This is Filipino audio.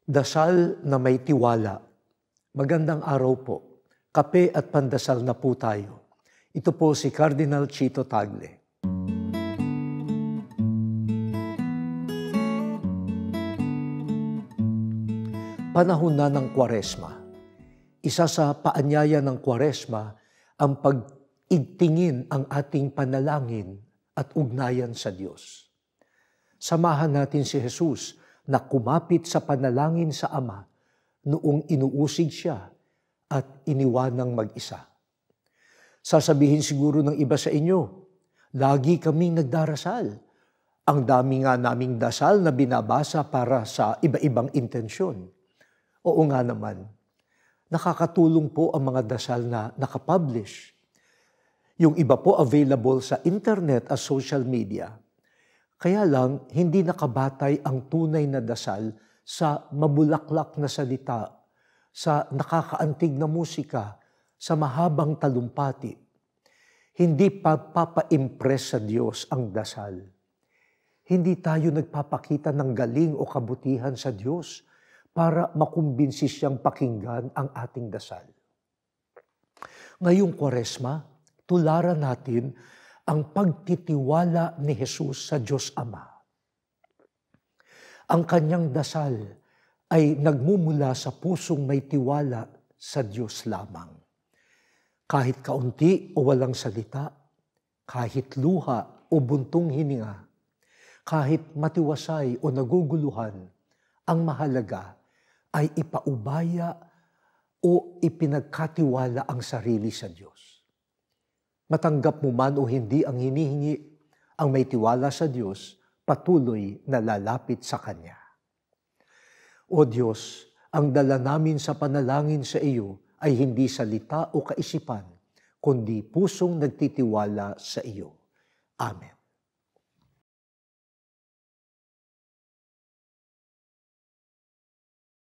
Dasal na may tiwala. Magandang araw po. Kape at pandasal na po tayo. Ito po si Cardinal Chito Tagle. Panahon na ng Kwaresma. Isa sa paanyaya ng Kwaresma ang pag-igtingin ang ating panalangin at ugnayan sa Diyos. Samahan natin si Jesus na kumapit sa panalangin sa Ama noong inuusig siya at iniwanang mag-isa. Sasabihin siguro ng iba sa inyo, lagi kaming nagdarasal. Ang dami nga naming dasal na binabasa para sa iba-ibang intensyon. Oo nga naman, nakakatulong po ang mga dasal na nakapublish. Yung iba po available sa internet at social media. Kaya lang, hindi nakabatay ang tunay na dasal sa mabulaklak na salita, sa nakakaantig na musika, sa mahabang talumpati. Hindi papa-impress sa Diyos ang dasal. Hindi tayo nagpapakita ng galing o kabutihan sa Diyos para makumbinsi siyang pakinggan ang ating dasal. Ngayong Kwaresma, tularan natin ang pagtitiwala ni Jesus sa Diyos Ama. Ang kanyang dasal ay nagmumula sa pusong may tiwala sa Diyos lamang. Kahit kaunti o walang salita, kahit luha o buntong hininga, kahit matiwasay o naguguluhan, ang mahalaga ay ipaubaya o ipinagkatiwala ang sarili sa Diyos. Matanggap mo man o hindi ang hinihingi, ang may tiwala sa Diyos, patuloy na lalapit sa Kanya. O Diyos, ang dala namin sa panalangin sa iyo ay hindi salita o kaisipan, kundi pusong nagtitiwala sa iyo. Amen.